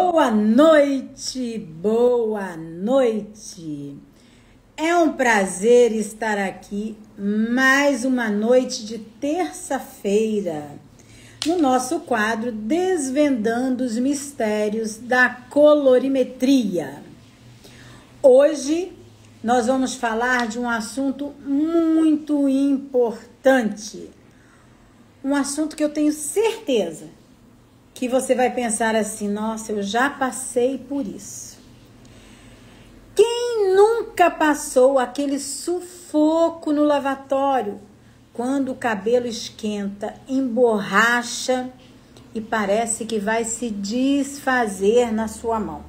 Boa noite, boa noite. É um prazer estar aqui mais uma noite de terça-feira, no nosso quadro Desvendando os Mistérios da Colorimetria. Hoje nós vamos falar de um assunto muito importante, um assunto que eu tenho certeza que você vai pensar assim: nossa, eu já passei por isso. Quem nunca passou aquele sufoco no lavatório, quando o cabelo esquenta, emborracha e parece que vai se desfazer na sua mão?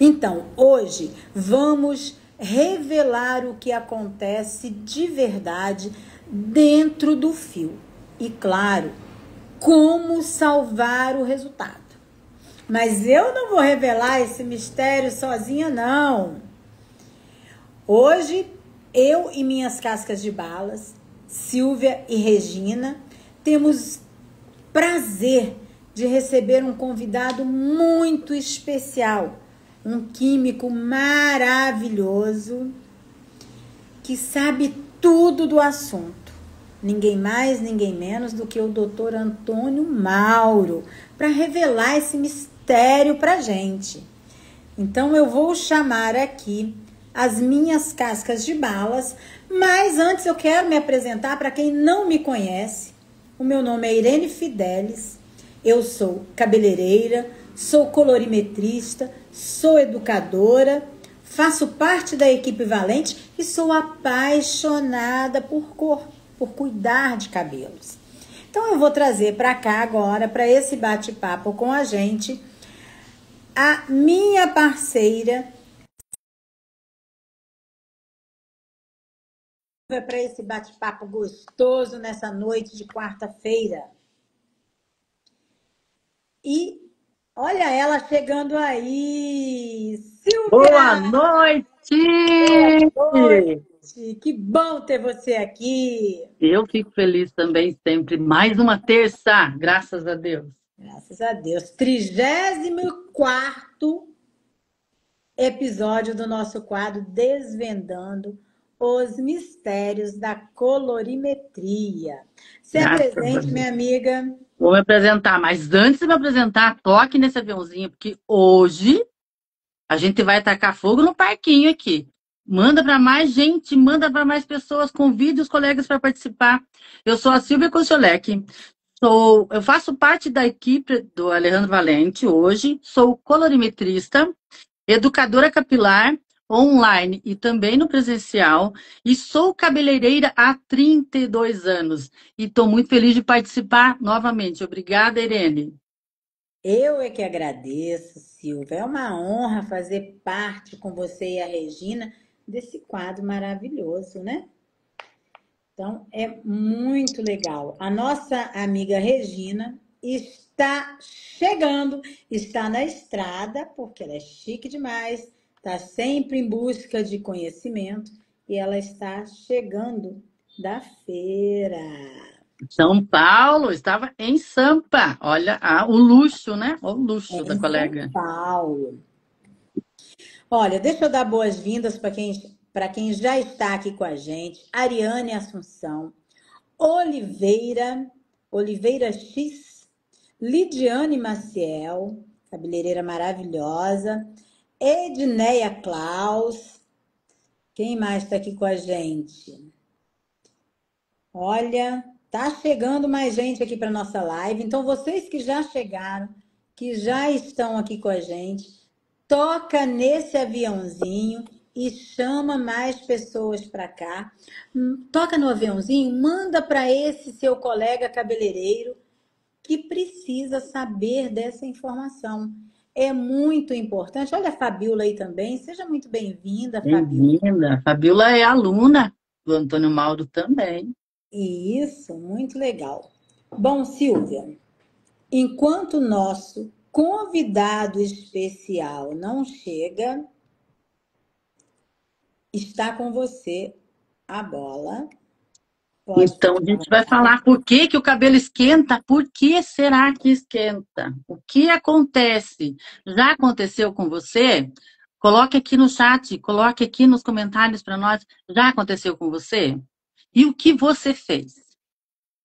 Então, hoje vamos revelar o que acontece de verdade dentro do fio. E claro, como salvar o resultado. Mas eu não vou revelar esse mistério sozinha, não. Hoje, eu e minhas cascas de balas, Silvia e Regina, temos prazer de receber um convidado muito especial, um químico maravilhoso, que sabe tudo do assunto. Ninguém mais, ninguém menos do que o Dr. Antônio Mauro, para revelar esse mistério para gente. Então eu vou chamar aqui as minhas cascas de balas, mas antes eu quero me apresentar para quem não me conhece. O meu nome é Irene Fidelis, eu sou cabeleireira, sou colorimetrista, sou educadora, faço parte da equipe Valente e sou apaixonada por cor, por cuidar de cabelos. Então eu vou trazer para cá agora, para esse bate-papo com a gente, a minha parceira, para esse bate-papo gostoso nessa noite de quarta-feira. E olha ela chegando aí, Silvia! Boa noite! Boa noite! Que bom ter você aqui! Eu fico feliz também sempre. Mais uma terça, graças a Deus. Graças a Deus. 34º episódio do nosso quadro Desvendando os Mistérios da Colorimetria. Se Graças a apresente, Deus. minha amiga. Vou me apresentar, mas antes de me apresentar, toque nesse aviãozinho, porque hoje a gente vai tacar fogo no parquinho aqui. Manda para mais gente, manda para mais pessoas, convide os colegas para participar. Eu sou a Silvia Kociolek. Eu faço parte da equipe do Alejandro Valente hoje, sou colorimetrista, educadora capilar online e também no presencial, e sou cabeleireira há 32 anos. E estou muito feliz de participar novamente. Obrigada, Irene. Eu é que agradeço, Silvia. É uma honra fazer parte com você e a Regina desse quadro maravilhoso, né? Então, é muito legal. A nossa amiga Regina está chegando, está na estrada, porque ela é chique demais, está sempre em busca de conhecimento e ela está chegando da feira. São Paulo, estava em Sampa. Olha o luxo, né? O luxo da Em São colega. Paulo. Olha, deixa eu dar boas-vindas para quem já está aqui com a gente. Ariane Assunção, Oliveira, Oliveira X, Lidiane Maciel, cabeleireira maravilhosa, Edneia Klaus, quem mais está aqui com a gente? Olha, tá chegando mais gente aqui para nossa live, então vocês que já chegaram, que já estão aqui com a gente, toca nesse aviãozinho e chama mais pessoas para cá. Toca no aviãozinho, manda para esse seu colega cabeleireiro que precisa saber dessa informação. É muito importante. Olha a Fabiola aí também. Seja muito bem-vinda, Fabiola. Bem-vinda. A Fabiola é aluna do Antônio Mauro também. Isso, muito legal. Bom, Silvia, enquanto o nosso convidado especial não chega, está com você a bola. Pode Então, ficar a à gente vai vontade. falar por que que o cabelo esquenta, por que será que esquenta? O que acontece? Já aconteceu com você? Coloque aqui no chat, coloque aqui nos comentários para nós. Já aconteceu com você? E o que você fez?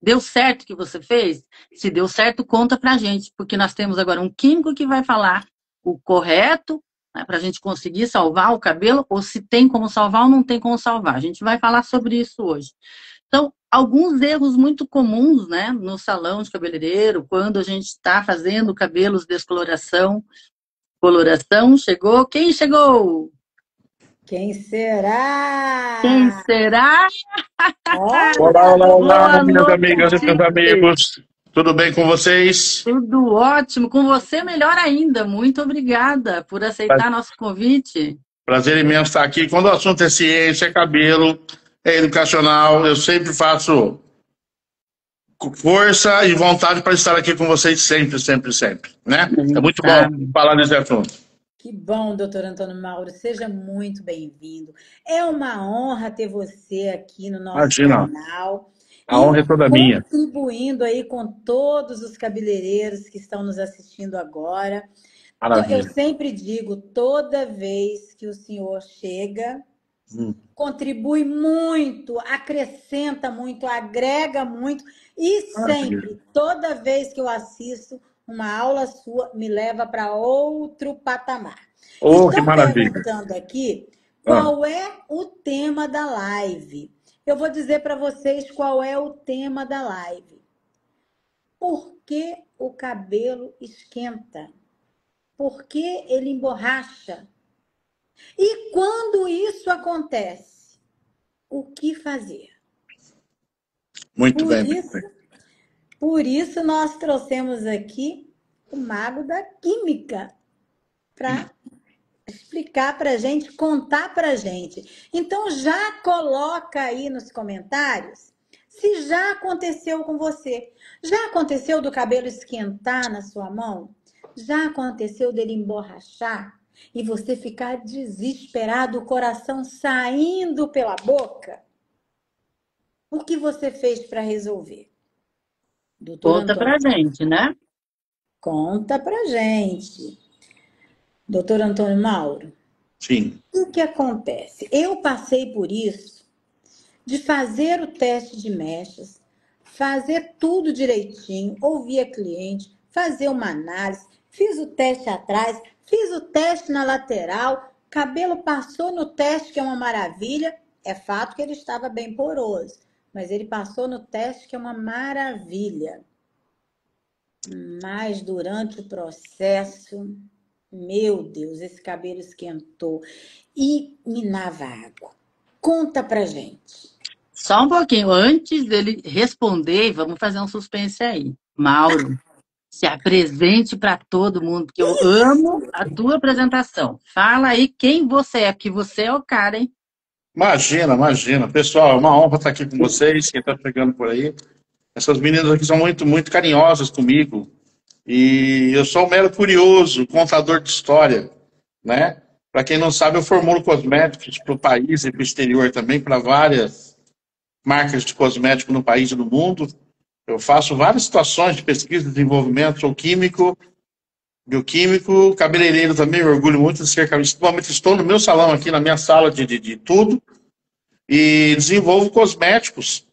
Deu certo o que você fez? Se deu certo, conta pra gente, porque nós temos agora um químico que vai falar o correto, né, para a gente conseguir salvar o cabelo, ou se tem como salvar ou não tem como salvar. A gente vai falar sobre isso hoje. Então, alguns erros muito comuns, né, no salão de cabeleireiro, quando a gente está fazendo cabelos descoloração. Coloração, chegou? Quem chegou? Quem Quem será? será? Olá, Olha, olá, olá, Boa minhas noite! amigas e meus amigos. Tudo bem com vocês? Tudo ótimo. Com você, melhor ainda. Muito obrigada por aceitar nosso convite. Prazer imenso estar aqui. Quando o assunto é ciência, é cabelo, é educacional, eu sempre faço força e vontade para estar aqui com vocês sempre, sempre, sempre, né? É muito bom Sabe? falar desse assunto. que bom, doutor Antônio Mauro. Seja muito bem-vindo. É uma honra ter você aqui no nosso Imagina, canal a e honra é toda minha. contribuindo aí com todos os cabeleireiros que estão nos assistindo agora. Eu Maravilha. sempre digo, toda vez que o senhor chega, Hum, contribui muito, acrescenta muito, agrega muito e Maravilha. sempre, toda vez que eu assisto uma aula sua, me leva para outro patamar. Oh, que Estão maravilha. perguntando aqui Ah, qual é o tema da live. Eu vou dizer para vocês qual é o tema da live. Por que o cabelo esquenta? Por que ele emborracha? E quando isso acontece, o que fazer? muito Por bem, muito isso, bem. por isso nós trouxemos aqui o mago da química para explicar para a gente, contar para a gente. Então já coloca aí nos comentários se já aconteceu com você. Já aconteceu do cabelo esquentar na sua mão? Já aconteceu dele emborrachar e você ficar desesperado, o coração saindo pela boca? O que você fez para resolver? Doutor Conta Antônio, pra gente, né? conta pra gente. Doutor Antônio Mauro, Sim. o que acontece? Eu passei por isso de fazer o teste de mechas, fazer tudo direitinho, ouvir a cliente, fazer uma análise, fiz o teste atrás, fiz o teste na lateral, cabelo passou no teste, que é uma maravilha. É fato que ele estava bem poroso, mas ele passou no teste, que é uma maravilha. Mas durante o processo, meu Deus, esse cabelo esquentou e minava água. Conta pra gente. Só um pouquinho. Antes dele responder, vamos fazer um suspense aí. Mauro, se apresente para todo mundo, porque eu amo a tua apresentação. Fala aí quem você é, porque você é o cara, hein? Imagina, imagina. Pessoal, é uma honra estar aqui com vocês, quem está chegando por aí. Essas meninas aqui são muito, muito carinhosas comigo. E eu sou um mero curioso, contador de história, né? Para quem não sabe, eu formulo cosméticos para o país e para o exterior também, para várias marcas de cosmético no país e no mundo. Eu faço várias situações de pesquisa e desenvolvimento, sou químico, bioquímico, cabeleireiro também, eu orgulho muito de ser cabeleireiro. Atualmente estou no meu salão aqui, na minha sala de tudo, e desenvolvo cosméticos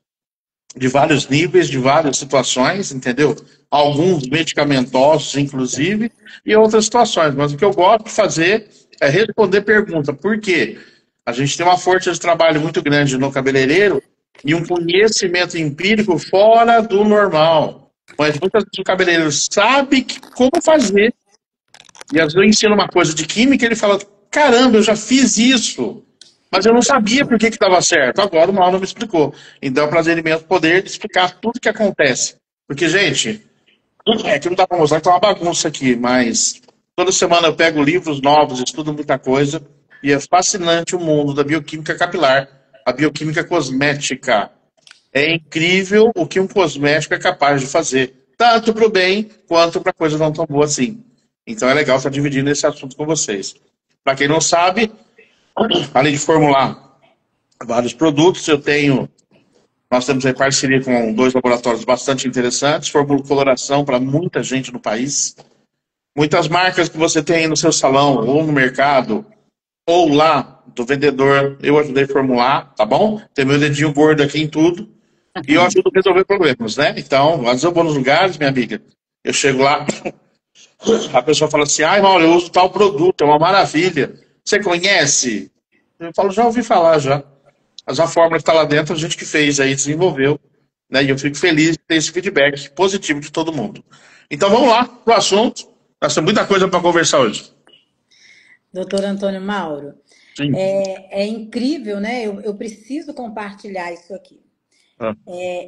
de vários níveis, de várias situações, entendeu? Alguns medicamentosos, inclusive, e outras situações. Mas o que eu gosto de fazer é responder pergunta. Por quê? A gente tem uma força de trabalho muito grande no cabeleireiro e um conhecimento empírico fora do normal. Mas muitas vezes o cabeleireiro sabe como fazer. E às vezes eu ensino uma coisa de química e ele fala: caramba, eu já fiz isso. Mas eu não sabia por que dava certo. Agora o Mauro me explicou. Então é um prazer imenso poder explicar tudo o que acontece. Porque, gente, é que não dá para mostrar que tá uma bagunça aqui, mas toda semana eu pego livros novos, estudo muita coisa, e é fascinante o mundo da bioquímica capilar, a bioquímica cosmética. É incrível o que um cosmético é capaz de fazer, tanto para o bem quanto para coisa não tão boa assim. Então é legal estar dividindo esse assunto com vocês. Para quem não sabe, além de formular vários produtos, eu tenho Nós temos aí parceria com 2 laboratórios bastante interessantes, formulo coloração para muita gente no país. Muitas marcas que você tem no seu salão, ou no mercado, ou lá do vendedor, eu ajudei a formular, tá bom? Tem meu dedinho gordo aqui em tudo. E eu ajudo a resolver problemas, né? Então, às vezes eu vou nos lugares, minha amiga, eu chego lá, a pessoa fala assim, ai, Mauro, eu uso tal produto, é uma maravilha. Você conhece? Eu falo, já ouvi falar, já. Mas a fórmula que está lá dentro, a gente que fez aí, desenvolveu, né? E eu fico feliz de ter esse feedback positivo de todo mundo. Então, vamos lá pro assunto. Nós temos muita coisa para conversar hoje. Doutor Antônio Mauro, Sim. é incrível, né? Eu preciso compartilhar isso aqui. Ah.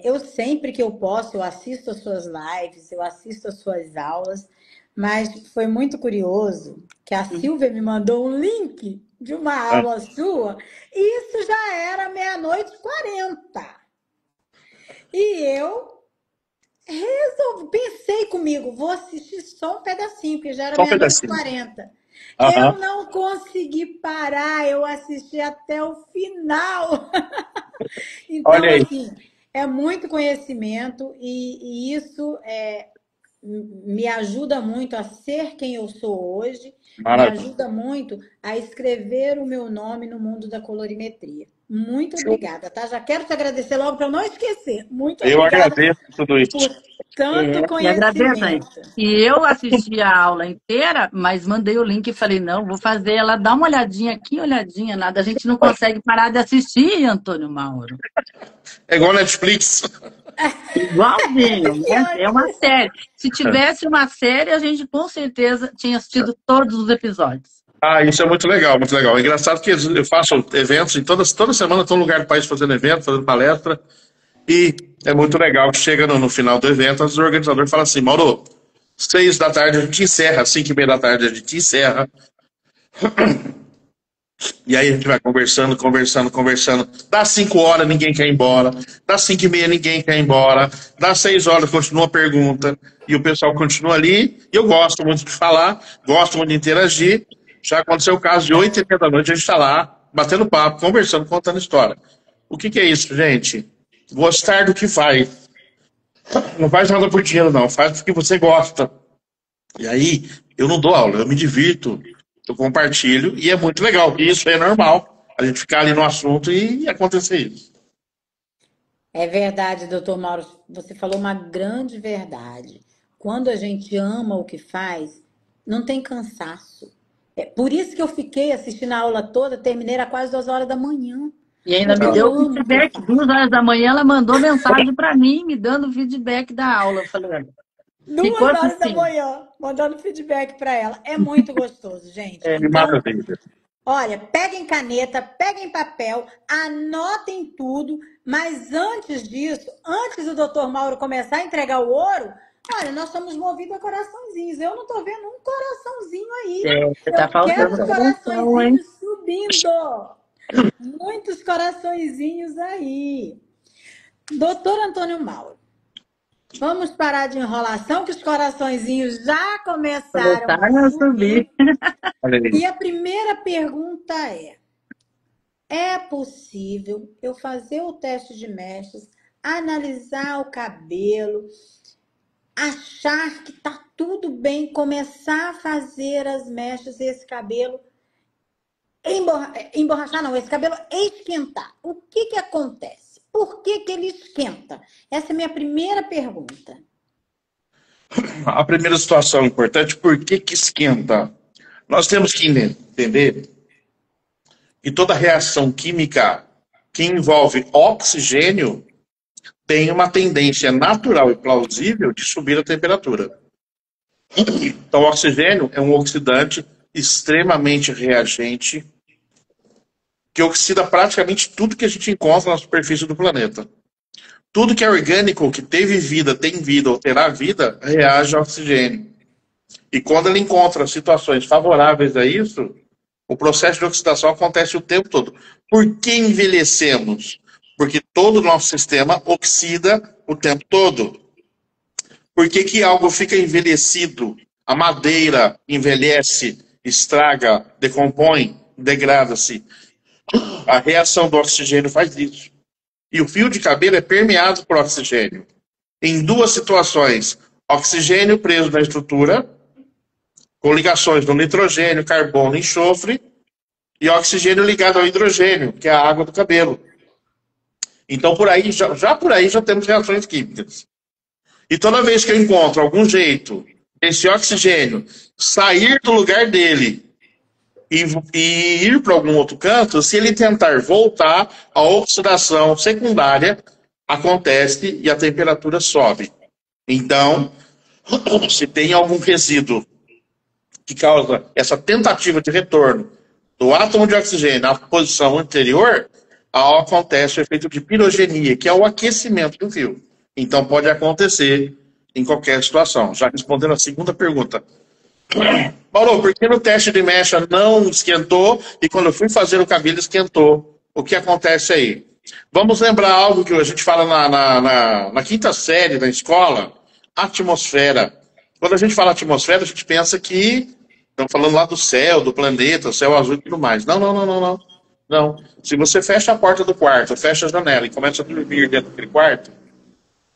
Eu sempre que eu posso, eu assisto as suas lives, eu assisto as suas aulas, mas foi muito curioso que a Silvia me mandou um link de uma aula sua, e isso já era 00:40. E eu pensei comigo, vou assistir só um pedacinho, porque já era Só um 00:40. Eu não consegui parar, eu assisti até o final. Então, Olha aí. assim, é muito conhecimento e isso me ajuda muito a ser quem eu sou hoje, Maravilha. me ajuda muito a escrever o meu nome no mundo da colorimetria. Muito obrigada, tá? Já quero te agradecer logo para eu não esquecer. Muito Eu obrigada agradeço tudo isso. por tanto Me agradeço aí. conhecimento. E eu assisti a aula inteira, mas mandei o link e falei, não, vou fazer ela dar uma olhadinha aqui, olhadinha, nada. A gente não consegue parar de assistir, Antônio Mauro. É igual Netflix. Igualzinho, né? É uma série. Se tivesse uma série, a gente com certeza tinha assistido todos os episódios. Ah, isso é muito legal, muito legal. É engraçado que eu faço eventos, e toda semana estou num lugar do país fazendo evento, fazendo palestra, e é muito legal que chega no final do evento, os organizadores falam assim, Mauro, 6 da tarde a gente encerra, 5:30 da tarde a gente encerra. E aí a gente vai conversando, conversando, conversando. Dá 5 horas, ninguém quer ir embora. Dá 5:30, ninguém quer ir embora. Dá 6 horas, continua a pergunta. E o pessoal continua ali. E eu gosto muito de falar, gosto muito de interagir. Já aconteceu o caso de 8:30 da noite, a gente está lá, batendo papo, conversando, contando história. O que é isso, gente? Gostar do que faz. Não faz nada por dinheiro, não. Faz porque você gosta. E aí, eu não dou aula, eu me divirto, eu compartilho, e é muito legal. E isso é normal, a gente ficar ali no assunto e acontecer isso. É verdade, doutor Mauro, você falou uma grande verdade. Quando a gente ama o que faz, não tem cansaço. É por isso que eu fiquei assistindo a aula toda, terminei era quase 2 horas da manhã. E ainda me Eu deu amo o que feedback. faço. 2 horas da manhã, ela mandou mensagem para mim, me dando feedback da aula. Eu falei, olha, se 2 horas da fosse manhã, mandando feedback para ela. É muito gostoso, gente. É, Que Então, maravilha. olha, peguem caneta, peguem papel, anotem tudo, mas antes disso, antes do doutor Mauro começar a entregar o ouro, olha, nós somos movidos a coraçõezinhos. Eu não tô vendo um coraçãozinho aí. tá Eu quero faltando os coração, hein? coraçõezinhos subindo. Muitos coraçõezinhos aí. Doutor Antônio Mauro, vamos parar de enrolação, que os coraçõezinhos já começaram Começaram a a subir. subir. Olha aí. E a primeira pergunta é possível eu fazer o teste de mechas, analisar o cabelo, achar que tá tudo bem, começar a fazer as mechas e esse cabelo emborrachar não, esse cabelo esquentar. O que acontece? Por que ele esquenta? Essa é a minha primeira pergunta. A primeira situação importante, por que esquenta? Nós temos que entender que toda reação química que envolve oxigênio tem uma tendência natural e plausível de subir a temperatura. Então, o oxigênio é um oxidante extremamente reagente que oxida praticamente tudo que a gente encontra na superfície do planeta. Tudo que é orgânico, que teve vida, tem vida ou terá vida, reage ao oxigênio. E quando ele encontra situações favoráveis a isso, o processo de oxidação acontece o tempo todo. Por que envelhecemos? Porque todo o nosso sistema oxida o tempo todo. Por que algo fica envelhecido? A madeira envelhece, estraga, decompõe, degrada-se. A reação do oxigênio faz isso. E o fio de cabelo é permeado por oxigênio. Em duas situações, oxigênio preso na estrutura, com ligações no nitrogênio, carbono e enxofre, e oxigênio ligado ao hidrogênio, que é a água do cabelo. Então, por aí, por aí já temos reações químicas. E toda vez que eu encontro algum jeito desse oxigênio sair do lugar dele e ir para algum outro canto, se ele tentar voltar, a oxidação secundária acontece e a temperatura sobe. Então, se tem algum resíduo que causa essa tentativa de retorno do átomo de oxigênio à posição anterior, acontece o efeito de pirogenia, que é o aquecimento do fio. Então, pode acontecer em qualquer situação. Já respondendo a segunda pergunta. Paulo, por que no teste de mecha não esquentou e quando eu fui fazer o cabelo esquentou? O que acontece aí? Vamos lembrar algo que a gente fala na quinta série da escola, atmosfera. Quando a gente fala atmosfera, a gente pensa que estamos falando lá do céu, do planeta, céu azul e tudo mais. Não. Se você fecha a porta do quarto, fecha a janela e começa a dormir dentro daquele quarto,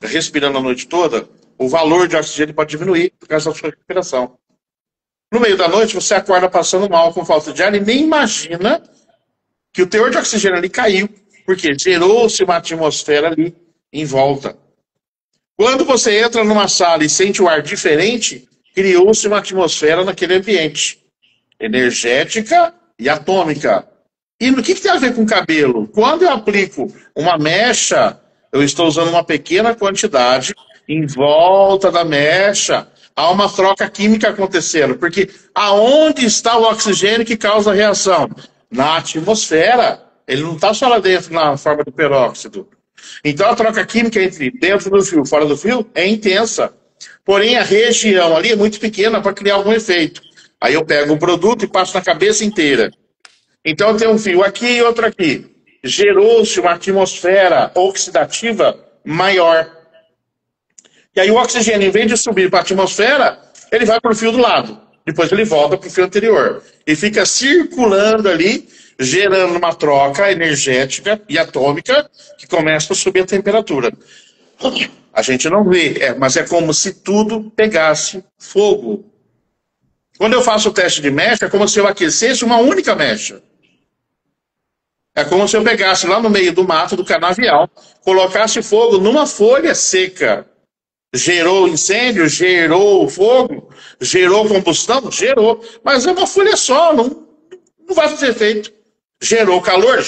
respirando a noite toda, o valor de oxigênio pode diminuir por causa da sua respiração. No meio da noite, você acorda passando mal com falta de ar e nem imagina que o teor de oxigênio ali caiu, porque gerou-se uma atmosfera ali em volta. Quando você entra numa sala e sente o ar diferente, criou-se uma atmosfera naquele ambiente, energética e atômica. E no que tem a ver com cabelo? Quando eu aplico uma mecha, eu estou usando uma pequena quantidade, em volta da mecha, há uma troca química acontecendo. Porque aonde está o oxigênio que causa a reação? Na atmosfera. Ele não está só lá dentro na forma de peróxido. Então a troca química entre dentro do fio e fora do fio é intensa. Porém a região ali é muito pequena para criar algum efeito. Aí eu pego o produto e passo na cabeça inteira. Então eu tenho um fio aqui e outro aqui. Gerou-se uma atmosfera oxidativa maior. E aí o oxigênio, em vez de subir para a atmosfera, ele vai para o fio do lado. Depois ele volta para o fio anterior. E fica circulando ali, gerando uma troca energética e atômica que começa a subir a temperatura. A gente não vê, mas é como se tudo pegasse fogo. Quando eu faço o teste de mecha, é como se eu aquecesse uma única mecha. É como se eu pegasse lá no meio do mato, do canavial, colocasse fogo numa folha seca. Gerou incêndio, gerou fogo, gerou combustão, gerou. Mas é uma folha só, não vai fazer efeito. Gerou calor,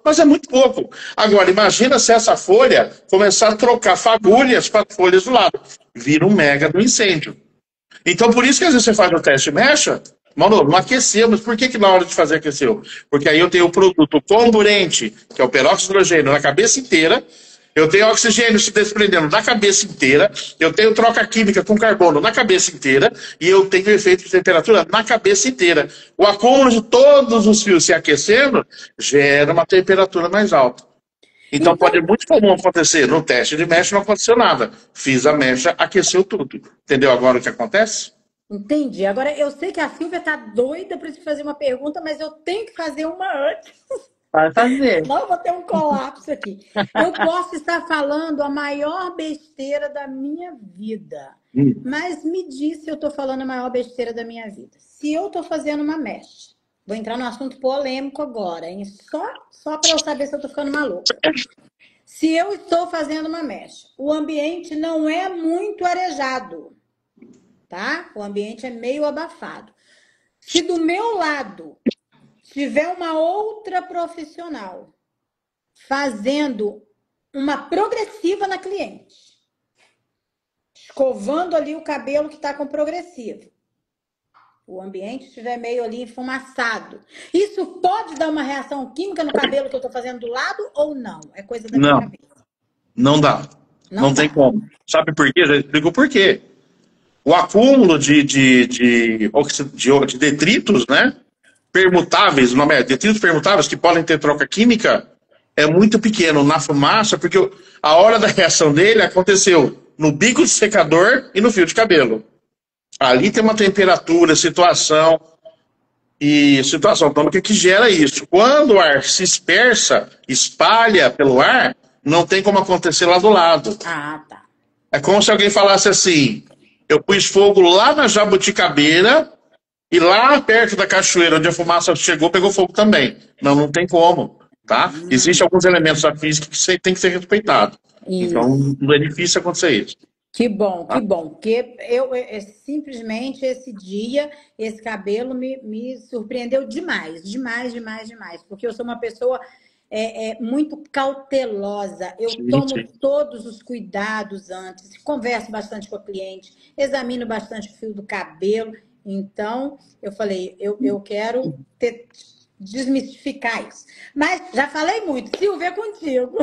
mas é muito pouco. Agora, imagina se essa folha começar a trocar fagulhas para folhas do lado. Vira um mega do incêndio. Então, por isso que às vezes você faz o teste mecha, mano, não aqueceu, mas por que na hora de fazer aqueceu? Porque aí eu tenho o produto comburente, que é o peróxido de hidrogênio, na cabeça inteira, eu tenho oxigênio se desprendendo na cabeça inteira, eu tenho troca química com carbono na cabeça inteira, e eu tenho efeito de temperatura na cabeça inteira. O acúmulo de todos os fios se aquecendo gera uma temperatura mais alta. Então pode ser muito comum acontecer. No teste de mecha não aconteceu nada. Fiz a mecha, aqueceu tudo. Entendeu agora o que acontece? Entendi. Agora, eu sei que a Silvia tá doida para te fazer uma pergunta, mas eu tenho que fazer uma antes. Vai fazer. Não, vou ter um colapso aqui. Eu posso estar falando a maior besteira da minha vida. Mas me diz se eu estou falando a maior besteira da minha vida. Se eu estou fazendo uma mecha, vou entrar num assunto polêmico agora, hein? Só para eu saber se eu estou ficando maluca. Se eu estou fazendo uma mecha, o ambiente não é muito arejado, tá? O ambiente é meio abafado. Se do meu lado tiver uma outra profissional fazendo uma progressiva na cliente, escovando ali o cabelo que está com progressivo, o ambiente estiver meio ali enfumaçado, isso pode dar uma reação química no cabelo que eu estou fazendo do lado ou não? É coisa da minha cabeça. Não dá. Não tem como. Sabe por quê? Já explico por quê. O acúmulo de detritos, né? Permutáveis, o nome é detritos permutáveis, que podem ter troca química, é muito pequeno na fumaça, porque a hora da reação dele aconteceu no bico de secador e no fio de cabelo. Ali tem uma temperatura, situação. e situação atômica que gera isso. Quando o ar se dispersa, espalha pelo ar, não tem como acontecer lá do lado. Ah, tá. É como se alguém falasse assim, eu pus fogo lá na Jabuticabeira e lá perto da cachoeira onde a fumaça chegou, pegou fogo também. Não, não tem como, tá? Existem alguns elementos da física que tem que ser respeitados. Então, Isso. não é difícil acontecer isso. Que Tá? bom, porque simplesmente esse dia, esse cabelo me surpreendeu demais, demais, demais, demais, porque eu sou uma pessoa muito cautelosa, eu Sim, tomo sim. todos os cuidados antes, converso bastante com a cliente, examino bastante o fio do cabelo, então eu falei, eu quero desmistificar isso. Mas já falei muito, Silvia, é contigo.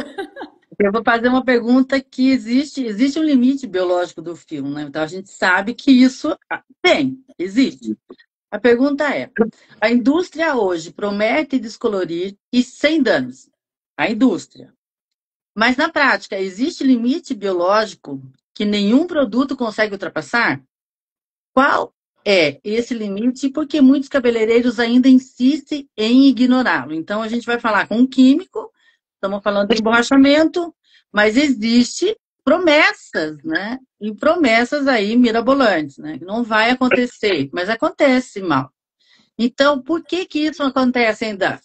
Eu vou fazer uma pergunta que existe um limite biológico do fio, né? Então a gente sabe que isso existe. A pergunta é: a indústria hoje promete descolorir e sem danos? A indústria. Mas na prática, existe limite biológico que nenhum produto consegue ultrapassar? Qual é esse limite? E por que muitos cabeleireiros ainda insistem em ignorá-lo? Então a gente vai falar com um químico. Estamos falando de emborrachamento, mas existe promessas, né? E promessas aí mirabolantes, né? Que não vai acontecer, mas acontece, mal. Então, por que que isso acontece ainda?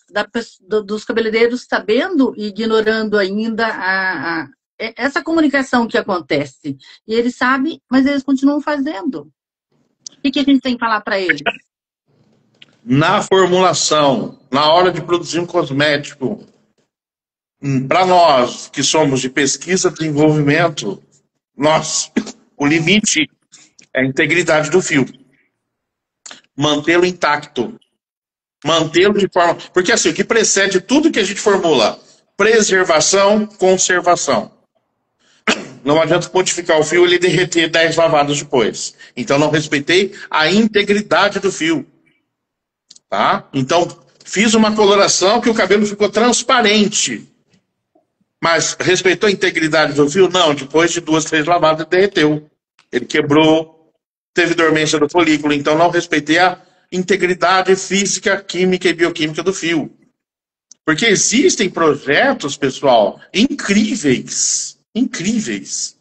Dos cabeleireiros sabendo e ignorando ainda essa comunicação que acontece. E eles sabem, mas eles continuam fazendo. O que a gente tem que falar para eles? Na formulação, na hora de produzir um cosmético, para nós que somos de pesquisa e desenvolvimento, o limite é a integridade do fio. Mantê-lo intacto. Mantê-lo de forma. Porque assim, o que precede tudo que a gente formula: preservação, conservação. Não adianta modificar o fio e ele derreter 10 lavadas depois. Então não respeitei a integridade do fio. Tá? Então, fiz uma coloração que o cabelo ficou transparente. Mas respeitou a integridade do fio? Não, depois de 2, 3 lavadas ele derreteu. Ele quebrou, teve dormência do folículo, então não respeitei a integridade física, química e bioquímica do fio. Porque existem projetos, pessoal, incríveis. Incríveis.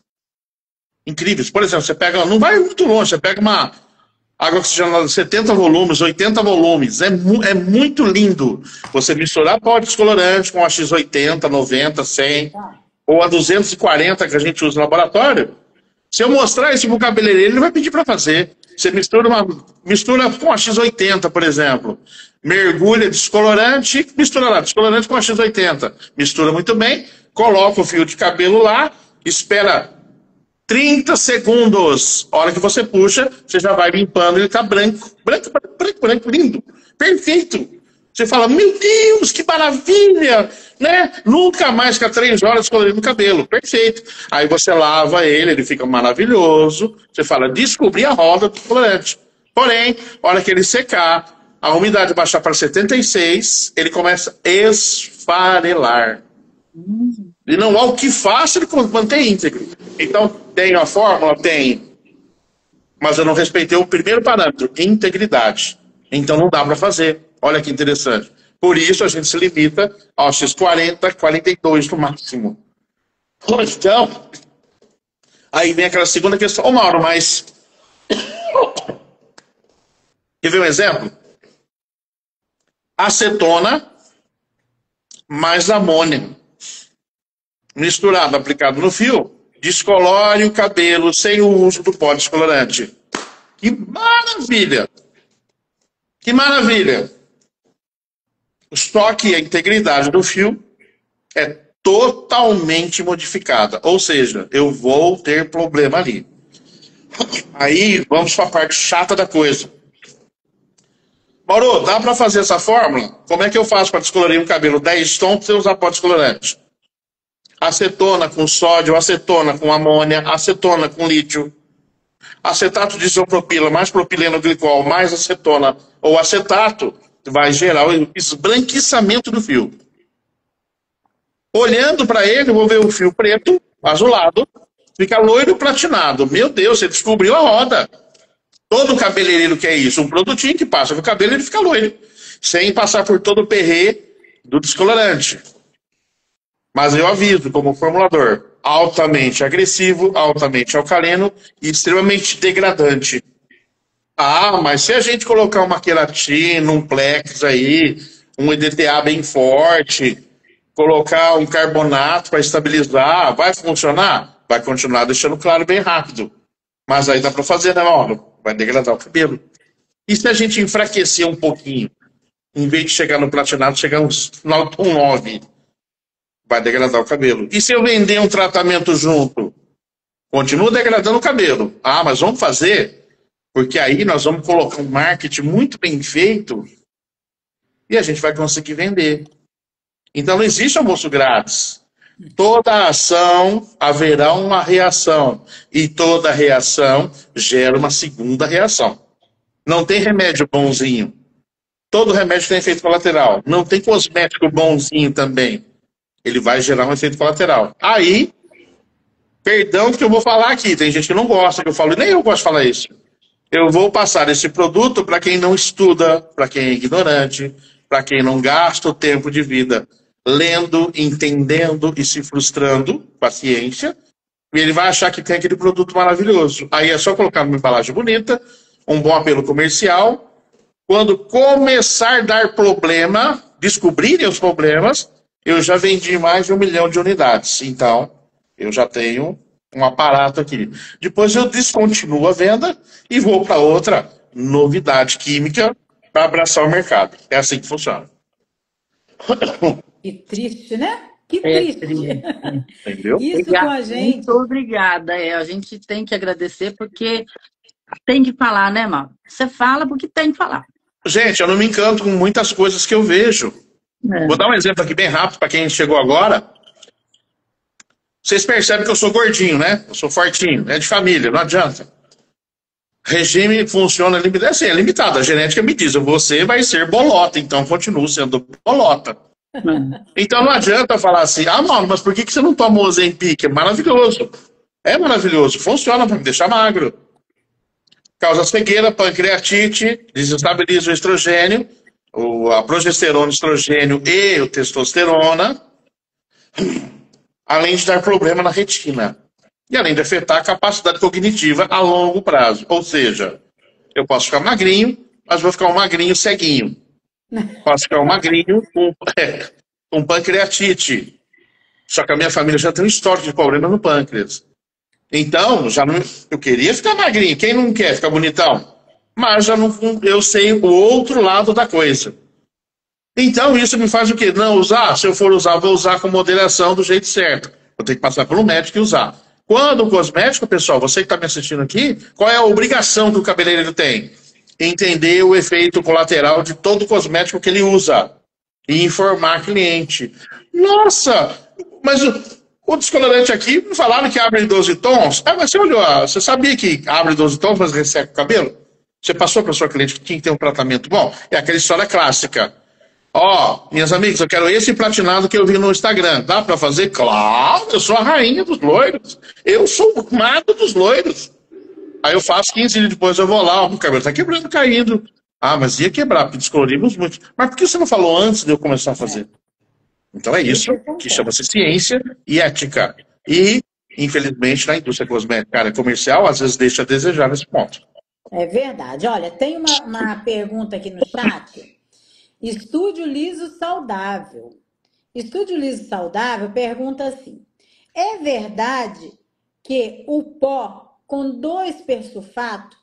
Incríveis. Por exemplo, você pega, não vai muito longe, você pega uma água oxigenada de 70 volumes, 80 volumes. É muito lindo você misturar pó descolorante com a X80, 90, 100 ou a 240 que a gente usa no laboratório. Se eu mostrar isso pro cabeleireiro, ele vai pedir para fazer. Você mistura com a X80, por exemplo. Mergulha descolorante, mistura lá, descolorante com a X80. Mistura muito bem, coloca o fio de cabelo lá, espera 30 segundos. A hora que você puxa, você já vai limpando, ele tá branco. Branco, branco, branco, lindo. Perfeito. Você fala, meu Deus, que maravilha, né? Nunca mais fica 3 horas colorindo o cabelo. Perfeito. Aí você lava ele fica maravilhoso. Você fala, descobri a roda do colorante. Porém, a hora que ele secar, a umidade baixar para 76, ele começa a esfarelar. E não há o que faça, ele mantém íntegro. Então, tem a fórmula? Tem. Mas eu não respeitei o primeiro parâmetro, integridade. Então não dá para fazer. Olha que interessante. Por isso a gente se limita aos X40, 42 no máximo. Então, aí vem aquela segunda questão. Ô Mauro, mas... Quer ver um exemplo? Acetona mais amônia. Misturado, aplicado no fio, descolore o cabelo sem o uso do pó descolorante. Que maravilha! Que maravilha! O estoque e a integridade do fio é totalmente modificada. Ou seja, eu vou ter problema ali. Aí, vamos para a parte chata da coisa. Mauro, dá para fazer essa fórmula? Como é que eu faço para descolorir um cabelo 10 tons sem usar pó descolorante? Acetona com sódio, acetona com amônia, acetona com lítio. Acetato de isopropila mais propileno glicol mais acetona ou acetato vai gerar o esbranquiçamento do fio. Olhando para ele, eu vou ver o fio preto, azulado, fica loiro platinado. Meu Deus, você descobriu a roda. Todo cabeleireiro quer isso, um produtinho que passa no cabelo e ele fica loiro, sem passar por todo o perrê do descolorante. Mas eu aviso, como formulador, altamente agressivo, altamente alcalino e extremamente degradante. Ah, mas se a gente colocar uma queratina, um Plex aí, um EDTA bem forte, colocar um carbonato para estabilizar, vai funcionar? Vai continuar deixando claro bem rápido. Mas aí dá para fazer, né, Mauro? Vai degradar o cabelo. E se a gente enfraquecer um pouquinho? Em vez de chegar no platinado, chegar um 9, vai degradar o cabelo. E se eu vender um tratamento junto? Continua degradando o cabelo. Ah, mas vamos fazer? Porque aí nós vamos colocar um marketing muito bem feito e a gente vai conseguir vender. Então não existe almoço grátis. Toda ação haverá uma reação. E toda reação gera uma segunda reação. Não tem remédio bonzinho. Todo remédio tem efeito colateral. Não tem cosmético bonzinho também. Ele vai gerar um efeito colateral. Aí, perdão que eu vou falar aqui. Tem gente que não gosta que eu falo, nem eu gosto de falar isso. Eu vou passar esse produto para quem não estuda, para quem é ignorante, para quem não gasta o tempo de vida lendo, entendendo e se frustrando, paciência, e ele vai achar que tem aquele produto maravilhoso. Aí é só colocar numa embalagem bonita, um bom apelo comercial. Quando começar a dar problema, descobrirem os problemas, eu já vendi mais de 1 milhão de unidades. Então, eu já tenho um aparato aqui. Depois eu descontinuo a venda e vou para outra novidade química para abraçar o mercado. É assim que funciona. Que triste, né? Que triste. Entendeu? Isso com a gente. Muito obrigada. A gente tem que agradecer porque tem que falar, né, Mauro? Você fala porque tem que falar. Gente, eu não me encanto com muitas coisas que eu vejo. Vou dar um exemplo aqui bem rápido para quem chegou agora. Vocês percebem que eu sou gordinho, né? Eu sou fortinho, é de família, não adianta. Regime funciona limitado. Assim, é limitado. A genética me diz, você vai ser bolota, então continua sendo bolota. Então não adianta falar assim, ah, Mauro, mas por que você não toma o Ozempic? É maravilhoso. É maravilhoso, funciona para me deixar magro. Causa cegueira, pancreatite, desestabiliza o estrogênio, a progesterona, o estrogênio e a testosterona, além de dar problema na retina. E além de afetar a capacidade cognitiva a longo prazo. Ou seja, eu posso ficar magrinho, mas vou ficar um magrinho ceguinho. Posso ficar um magrinho com pancreatite. Só que a minha família já tem um histórico de problema no pâncreas. Então, já não, eu queria ficar magrinho. Quem não quer ficar bonitão? Mas já não, eu sei o outro lado da coisa. Então, isso me faz o quê? Não usar? Se eu for usar, vou usar com moderação do jeito certo. Vou ter que passar pelo médico e usar. Quando o cosmético, pessoal, você que está me assistindo aqui, qual é a obrigação que o cabeleireiro tem? Entender o efeito colateral de todo o cosmético que ele usa. E informar cliente. Nossa, mas o descolorante aqui, me falaram que abre em 12 tons. Ah, mas você olhou, você sabia que abre 12 tons, mas resseca o cabelo? Você passou para a sua cliente que tinha que ter um tratamento bom? É aquela história clássica. Ó, minhas amigas, eu quero esse platinado que eu vi no Instagram. Dá pra fazer? Claro, eu sou a rainha dos loiros. Eu sou o mago dos loiros. Aí eu faço 15 dias depois, eu vou lá, ó, o cabelo tá quebrando, caindo. Ah, mas ia quebrar, porque descolorimos muito. Mas por que você não falou antes de eu começar a fazer? Então é isso que chama-se ciência e ética. E, infelizmente, na indústria cosmética comercial, às vezes deixa a desejar nesse ponto. É verdade. Olha, tem uma pergunta aqui no chat. Estúdio Liso Saudável. Estúdio Liso Saudável pergunta assim: é verdade que o pó com 2 persulfato,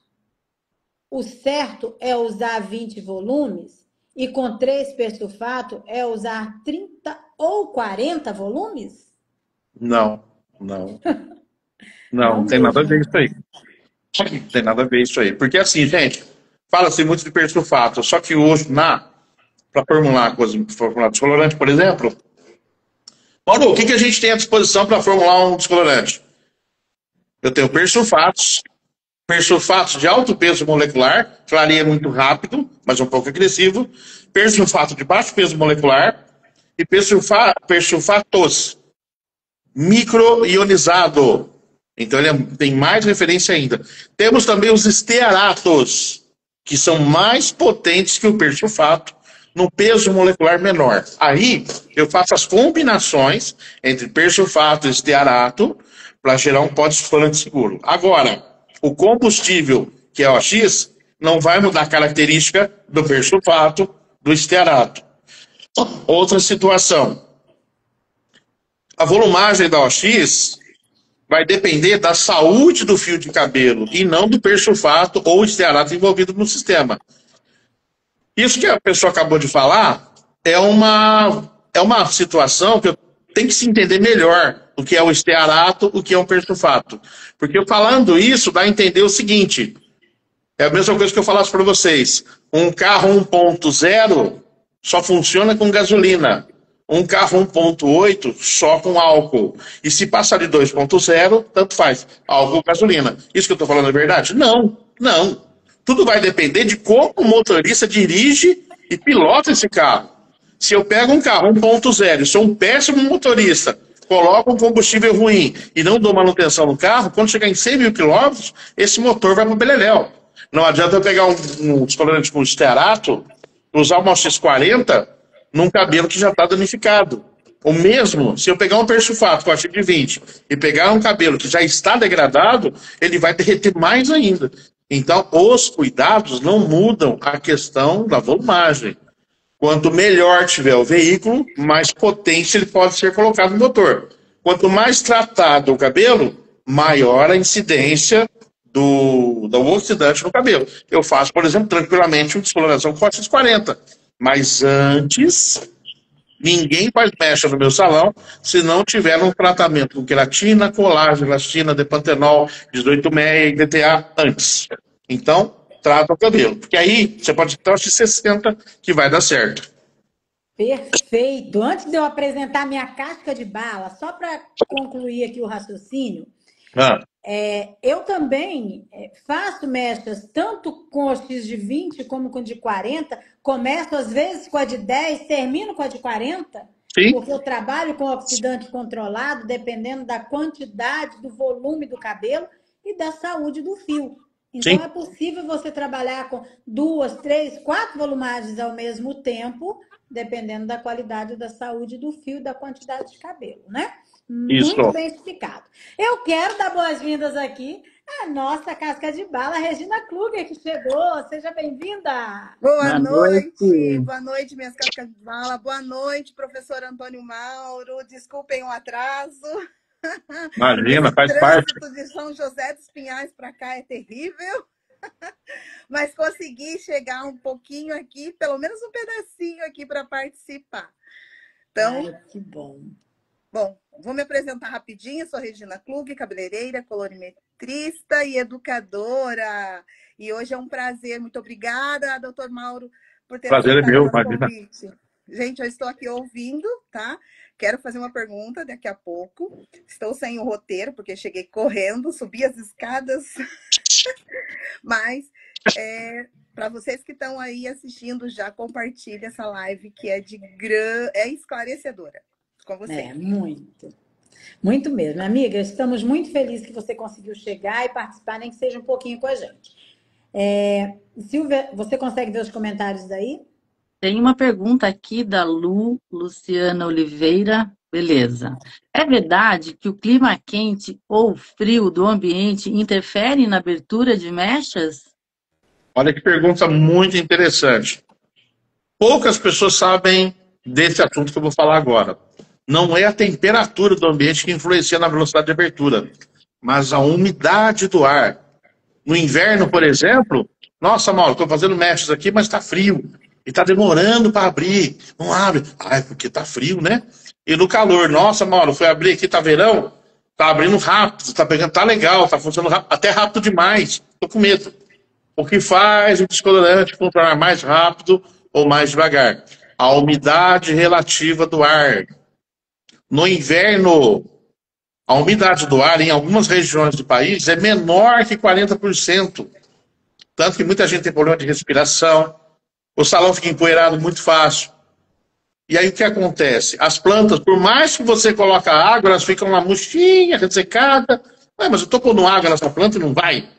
o certo é usar 20 volumes e com 3 persulfato é usar 30 ou 40 volumes? Não tem nada a ver isso aí. Não tem nada a ver isso aí. Porque assim, gente, fala-se muito de persulfato, só que hoje para formular descolorante, por exemplo. Mauro, o que a gente tem à disposição para formular um descolorante? Eu tenho persulfatos de alto peso molecular, clareia muito rápido, mas um pouco agressivo, persulfato de baixo peso molecular e persulfatos micro-ionizado. Então ele tem mais referência ainda. Temos também os estearatos, que são mais potentes que o persulfato, no peso molecular menor. Aí eu faço as combinações entre persulfato e estearato para gerar um pó desflorante seguro. Agora, o combustível, que é o OX, não vai mudar a característica do persulfato, do estearato. Outra situação. A volumagem da OX vai depender da saúde do fio de cabelo e não do persulfato ou estearato envolvido no sistema. Isso que a pessoa acabou de falar é uma situação que tem que se entender melhor o que é o estearato, o que é um persulfato. Porque falando isso, dá a entender o seguinte, é a mesma coisa que eu falasse para vocês, um carro 1.0 só funciona com gasolina, um carro 1.8 só com álcool, e se passar de 2.0, tanto faz, álcool ou gasolina. Isso que eu estou falando é verdade? Não, não. Tudo vai depender de como o motorista dirige e pilota esse carro. Se eu pego um carro 1.0 e sou um péssimo motorista, coloco um combustível ruim e não dou manutenção no carro, quando chegar em 100 mil quilômetros, esse motor vai para o beleléu. Não adianta eu pegar um descolorante com estearato, usar uma X40 num cabelo que já está danificado. O mesmo, se eu pegar um persulfato com a de 20 e pegar um cabelo que já está degradado, ele vai derreter mais ainda. Então, os cuidados não mudam a questão da volumagem. Quanto melhor tiver o veículo, mais potente ele pode ser colocado no motor. Quanto mais tratado o cabelo, maior a incidência do oxidante no cabelo. Eu faço, por exemplo, tranquilamente uma descoloração com a X40. Mas antes, ninguém faz mecha no meu salão se não tiver um tratamento com queratina, colágeno, elastina, depantenol, 18-meia e DTA antes. Então, trata o cabelo. Porque aí você pode ter de 60 que vai dar certo. Perfeito. Antes de eu apresentar minha casca de bala, só para concluir aqui o raciocínio, eu também faço mechas tanto com o X de 20 como com o de 40. Começo às vezes com a de 10, termino com a de 40. Sim. Porque eu trabalho com oxidante controlado, dependendo da quantidade, do volume do cabelo e da saúde do fio. Então, sim, é possível você trabalhar com 2, 3, 4 volumagens ao mesmo tempo, dependendo da qualidade da saúde do fio e da quantidade de cabelo, né? Isso. Muito bem explicado. Eu quero dar boas-vindas aqui à nossa casca de bala, Regina Kluger, que chegou. Seja bem-vinda. Boa noite. Boa noite, minhas cascas de bala. Boa noite, professor Antônio Mauro. Desculpem o atraso. Imagina, faz parte. O trânsito de São José dos Pinhais para cá é terrível. Mas consegui chegar um pouquinho aqui, pelo menos um pedacinho aqui para participar. Então, ai, que bom. Bom, vou me apresentar rapidinho. Sou Regina Kluger, cabeleireira, colorimetrista e educadora. E hoje é um prazer. Muito obrigada, doutor Mauro, por ter aceitado o convite. Gente, eu estou aqui ouvindo, tá? Quero fazer uma pergunta daqui a pouco. Estou sem o roteiro, porque cheguei correndo, subi as escadas. Mas, para vocês que estão aí assistindo, já compartilhe essa live, que é esclarecedora. Com você. Muito. Muito mesmo. Amiga, estamos muito felizes que você conseguiu chegar e participar, nem que seja um pouquinho com a gente. Silvia, você consegue ver os comentários aí? Tem uma pergunta aqui da Luciana Oliveira. Beleza. É verdade que o clima quente ou frio do ambiente interfere na abertura de mechas? Olha que pergunta muito interessante. Poucas pessoas sabem desse assunto que eu vou falar agora. Não é a temperatura do ambiente que influencia na velocidade de abertura, mas a umidade do ar. No inverno, por exemplo, nossa, Mauro, estou fazendo mechas aqui, mas está frio. E está demorando para abrir. Não abre. Ah, é porque está frio, né? E no calor, nossa, Mauro, foi abrir aqui, está verão? Está abrindo rápido, está pegando, está legal, está funcionando rápido, até rápido demais. Estou com medo. O que faz o descolorante funcionar mais rápido ou mais devagar? A umidade relativa do ar. No inverno, a umidade do ar em algumas regiões do país é menor que 40%. Tanto que muita gente tem problema de respiração, o salão fica empoeirado muito fácil. E aí o que acontece? As plantas, por mais que você coloque água, elas ficam uma murchinha, ressecada, Ué, mas eu estou pondo água nessa planta e não vai?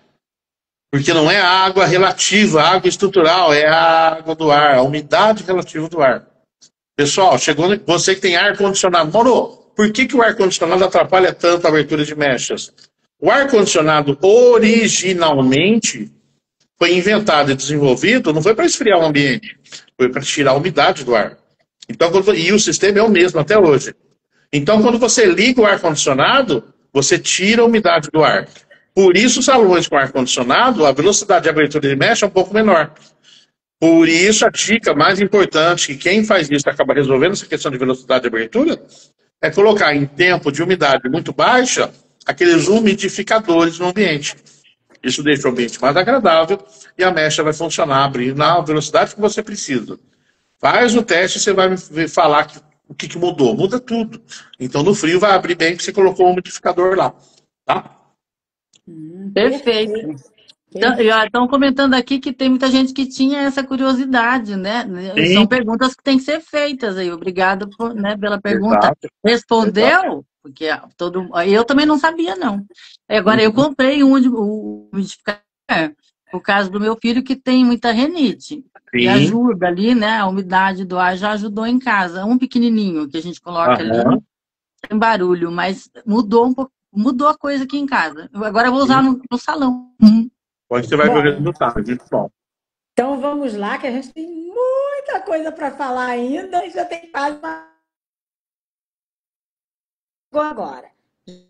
Porque não é a água relativa, a água estrutural, é a água do ar, a umidade relativa do ar. Pessoal, chegou você que tem ar-condicionado. Moro, por que, que o ar-condicionado atrapalha tanto a abertura de mechas? O ar-condicionado, originalmente, foi inventado e desenvolvido, não foi para esfriar o ambiente, foi para tirar a umidade do ar. Então, e o sistema é o mesmo até hoje. Então, quando você liga o ar-condicionado, você tira a umidade do ar. Por isso, os salões com ar-condicionado, a velocidade de abertura de mecha é um pouco menor. Por isso, a dica mais importante, que quem faz isso acaba resolvendo essa questão de velocidade de abertura, é colocar em tempo de umidade muito baixa, aqueles umidificadores no ambiente. Isso deixa o ambiente mais agradável e a mecha vai funcionar, abrir na velocidade que você precisa. Faz o teste e você vai me falar o que mudou. Muda tudo. Então, no frio, vai abrir bem que você colocou o umidificador lá. Tá? Perfeito. Estão comentando aqui que tem muita gente que tinha essa curiosidade, né? Sim. São perguntas que têm que ser feitas aí. Obrigado pela pergunta. Exato. Respondeu? Exato. Porque eu também não sabia, não. Agora, eu comprei um umidificador por causa do meu filho que tem muita rinite. Sim. E ajuda ali, né? A umidade do ar já ajudou em casa. Um pequenininho que a gente coloca ali, tem barulho, mas mudou um pouco, mudou a coisa aqui em casa. Agora eu vou usar no salão. Pode você vai ver o resultado, muito bom. Então vamos lá, que a gente tem muita coisa para falar ainda e já tem quase uma... Agora,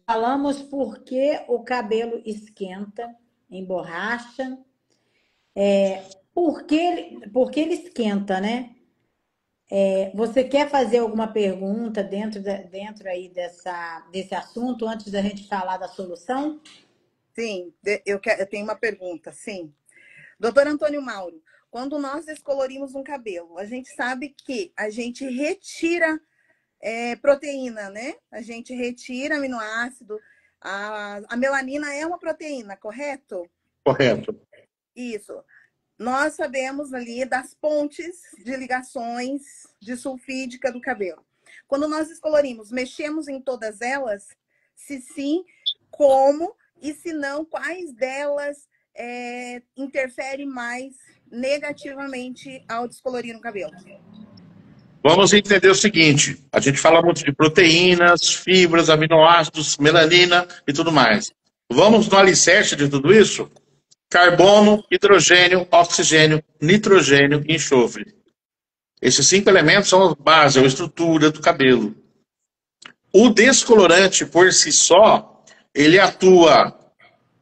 falamos por que o cabelo esquenta, emborracha, por que ele esquenta, né? Você quer fazer alguma pergunta dentro aí desse assunto antes da gente falar da solução? Sim, eu tenho uma pergunta, sim. Doutor Antônio Mauro, quando nós descolorimos um cabelo, a gente sabe que a gente retira proteína, né? A gente retira aminoácido. A melanina é uma proteína, correto? Correto. Isso. Nós sabemos ali das pontes de ligações de sulfídica do cabelo. Quando nós descolorimos, mexemos em todas elas? Se sim, como? E se não, quais delas interferem mais negativamente ao descolorir um cabelo? Vamos entender o seguinte, a gente fala muito de proteínas, fibras, aminoácidos, melanina e tudo mais. Vamos no alicerce de tudo isso? Carbono, hidrogênio, oxigênio, nitrogênio e enxofre. Esses 5 elementos são a base, a estrutura do cabelo. O descolorante, por si só, ele atua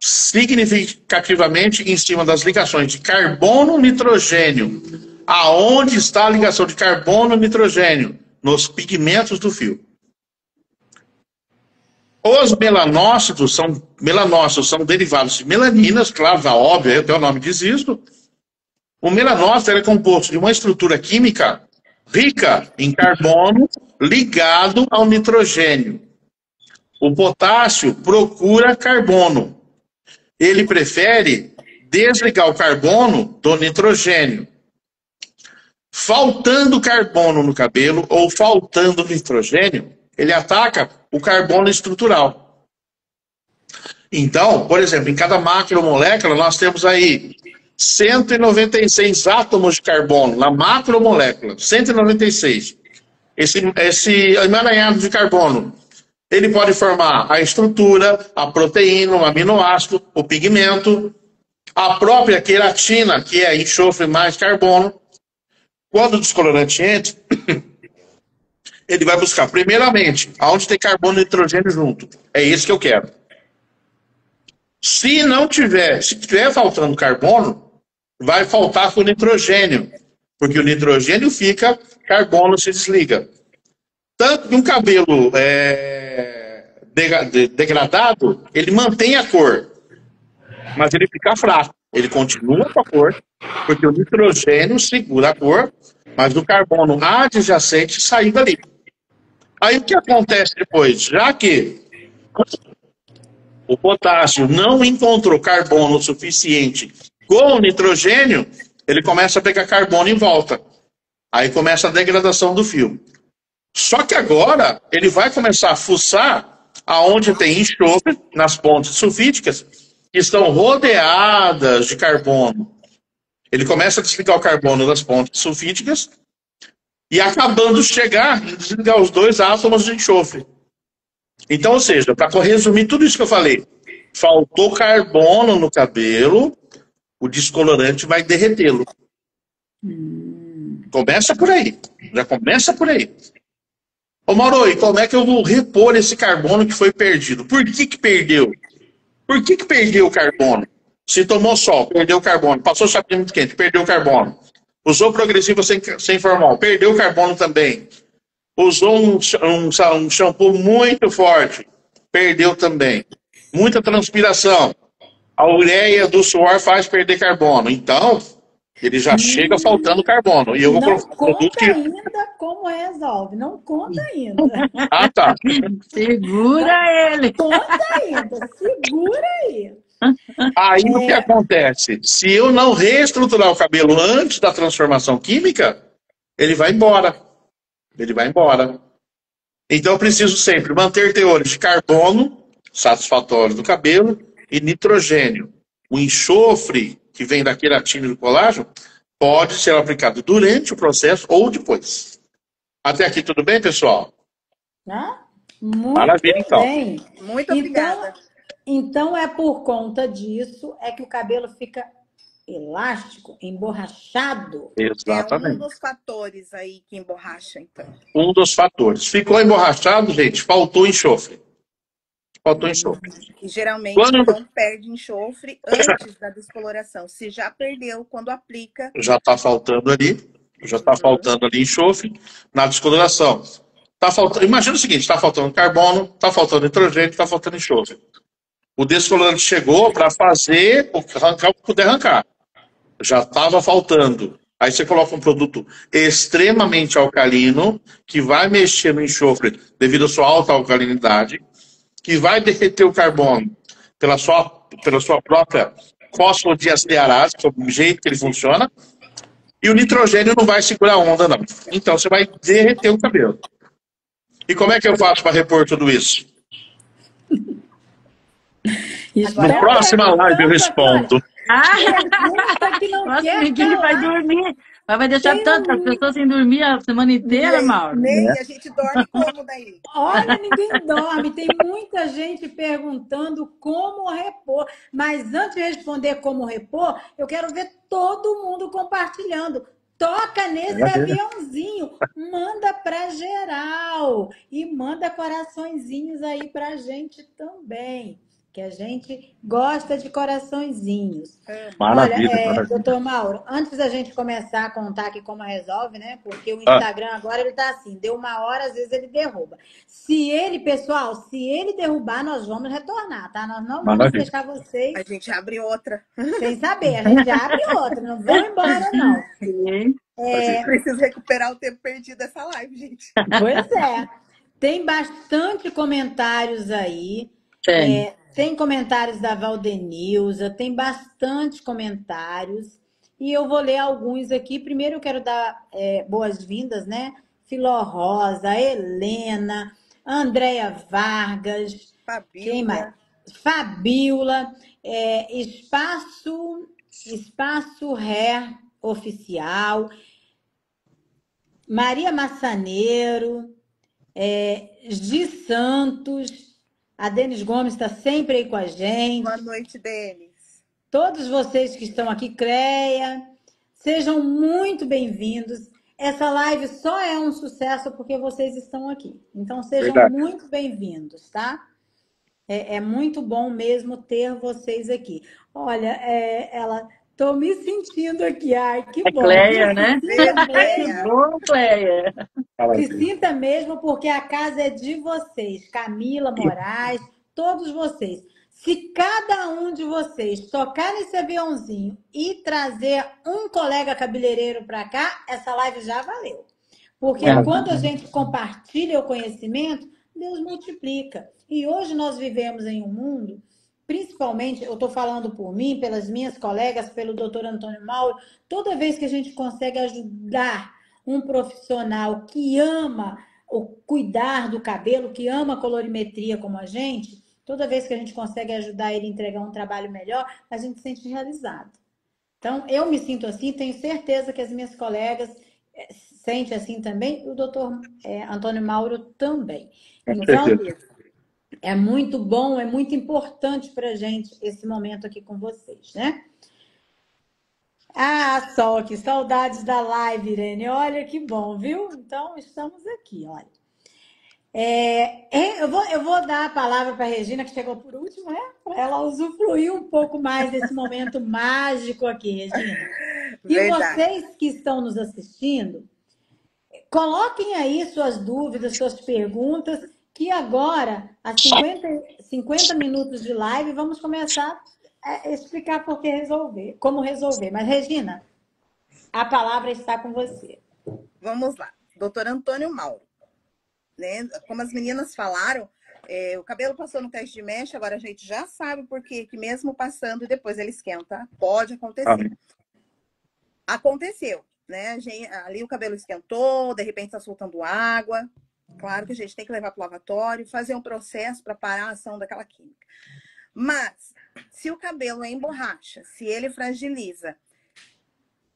significativamente em cima das ligações de carbono-nitrogênio. Aonde está a ligação de carbono-nitrogênio? Nos pigmentos do fio. Os melanócitos são derivados de melaninas, claro, óbvio, até o nome diz isso. O melanócito é composto de uma estrutura química rica em carbono ligado ao nitrogênio. O potássio procura carbono. Ele prefere desligar o carbono do nitrogênio. Faltando carbono no cabelo ou faltando nitrogênio, ele ataca o carbono estrutural. Então, por exemplo, em cada macromolécula nós temos aí 196 átomos de carbono na macromolécula, 196. Esse emaranhado de carbono, ele pode formar a estrutura, a proteína, o aminoácido, o pigmento, a própria queratina, que é enxofre mais carbono. Quando o descolorante entra, ele vai buscar, primeiramente, aonde tem carbono e nitrogênio junto. É isso que eu quero. Se tiver faltando carbono, vai faltar com o nitrogênio. Porque o nitrogênio fica, carbono se desliga. Tanto que um cabelo degradado, ele mantém a cor. Mas ele fica fraco. Ele continua com a cor, porque o nitrogênio segura a cor, mas o carbono adjacente saiu dali. Aí o que acontece depois? Já que o potássio não encontrou carbono suficiente com o nitrogênio, ele começa a pegar carbono em volta. Aí começa a degradação do fio. Só que agora ele vai começar a fuçar aonde tem enxofre nas pontes sulfídicas, que estão rodeadas de carbono. Ele começa a desligar o carbono das pontes sulfídicas e acabando de chegar e desligar os 2 átomos de enxofre. Então, ou seja, para resumir tudo isso que eu falei, faltou carbono no cabelo, o descolorante vai derretê-lo. Começa por aí. Já começa por aí. Ô Mauro, e como é que eu vou repor esse carbono que foi perdido? Por que que perdeu? Por que que perdeu o carbono? Se tomou sol, perdeu o carbono. Passou chapinha muito quente, perdeu o carbono. Usou progressivo sem formol, perdeu o carbono também. Usou um shampoo muito forte, perdeu também. Muita transpiração. A ureia do suor faz perder carbono. Então, ele já chega faltando carbono. E eu vou Não colocar um produto conta que... ainda como resolve. Não conta ainda. Ah, tá. Segura ele. Conta ainda. Segura aí. Aí o que acontece? Se eu não reestruturar o cabelo antes da transformação química, ele vai embora. Ele vai embora. Então eu preciso sempre manter teores de carbono satisfatórios do cabelo e nitrogênio. O enxofre que vem da queratina e do colágeno pode ser aplicado durante o processo ou depois. Até aqui tudo bem, pessoal? Tá? Muito Maravilha, então. bem. Muito obrigada. Então é por conta disso é que o cabelo fica elástico, emborrachado. É um Exatamente. dos fatores aí que emborracha, então. Um dos fatores. Ficou emborrachado, gente, faltou enxofre. Faltou enxofre. E geralmente Quando- não perde enxofre antes da descoloração. Se já perdeu, quando aplica, Já está faltando ali. Já está faltando ali enxofre na descoloração. Tá faltando, imagina o seguinte, está faltando carbono, está faltando nitrogênio, está faltando enxofre. O descolorante chegou para fazer arrancar o que puder arrancar. Já estava faltando. Aí você coloca um produto extremamente alcalino, que vai mexer no enxofre devido à sua alta alcalinidade, que vai derreter o carbono pela sua própria fosfodiesterase, que é o jeito que ele funciona, e o nitrogênio não vai segurar a onda, não. Então você vai derreter o cabelo. E como é que eu faço para repor tudo isso? Espera Na próxima live eu respondo. pergunta que não Nossa, quer ninguém vai calar. dormir. Vai deixar Quem tantas não- pessoas sem dormir a semana inteira, Mauro. nem a gente dorme como daí? Olha, ninguém dorme. Tem muita gente perguntando como repor. Mas antes de responder como repor, eu quero ver todo mundo compartilhando. Toca nesse Maravilha. aviãozinho, manda pra geral e manda coraçõezinhos aí pra gente também, que a gente gosta de coraçõezinhos. Maravilha, Olha, maravilha. doutor Mauro, antes da gente começar a contar aqui como resolve, né? Porque o Ah. Instagram agora ele tá assim, deu 1 hora, às vezes ele derruba. Pessoal, se ele derrubar, nós vamos retornar, tá? Nós não vamos Maravilha. deixar vocês A gente abre outra. sem saber. A gente já abre outra, não vão embora, não. Sim. Preciso recuperar o tempo perdido dessa live, gente. Pois é. Tem bastante comentários aí. Tem. Tem comentários da Valdenilza, tem bastante comentários. E eu vou ler alguns aqui. Primeiro eu quero dar boas-vindas, né? Filó Rosa, Helena, Andréia Vargas, quem mais? Fabiola, Espaço Hair Oficial, Maria Massaneiro, Gi Santos, a Denis Gomes está sempre aí com a gente. Boa noite, Denis. Todos vocês que estão aqui, Creia, sejam muito bem-vindos. Essa live só é um sucesso porque vocês estão aqui. Então, sejam Verdade. muito bem-vindos, tá? É muito bom mesmo ter vocês aqui. Olha, tô me sentindo aqui. Ai, que bom. Cleia, né? Cleia. Bom, Cleia. Se sinta mesmo, porque a casa é de vocês. Camila Moraes, todos vocês. Se cada um de vocês tocar nesse aviãozinho e trazer um colega cabeleireiro para cá, essa live já valeu. Porque quando a gente compartilha o conhecimento, Deus multiplica. E hoje nós vivemos em um mundo, principalmente, eu estou falando por mim, pelas minhas colegas, pelo doutor Antônio Mauro, toda vez que a gente consegue ajudar um profissional que ama o cuidar do cabelo, que ama colorimetria como a gente, toda vez que a gente consegue ajudar ele a entregar um trabalho melhor, a gente se sente realizado. Então, eu me sinto assim, tenho certeza que as minhas colegas sentem assim também, o doutor Antônio Mauro também. Com Então, certeza. é muito bom, é muito importante para a gente esse momento aqui com vocês, né? Ah, Sol, que saudades da live, Irene. Olha que bom, viu? Então, estamos aqui, olha. Eu vou dar a palavra para a Regina, que chegou por último, né? Para ela usufruir um pouco mais desse momento mágico aqui, Regina. E Verdade. vocês que estão nos assistindo, coloquem aí suas dúvidas, suas perguntas, que agora, às 50 minutos de live, vamos começar a explicar como resolver. Mas, Regina, a palavra está com você. Vamos lá. Doutor Antônio Mauro. Né? Como as meninas falaram, o cabelo passou no teste de mecha, agora a gente já sabe por quê, que mesmo passando, depois ele esquenta. Pode acontecer. Aconteceu, né? Ali o cabelo esquentou, de repente está soltando água. Claro que a gente tem que levar para o lavatório, fazer um processo para parar a ação daquela química. Mas, se o cabelo emborracha, se ele fragiliza,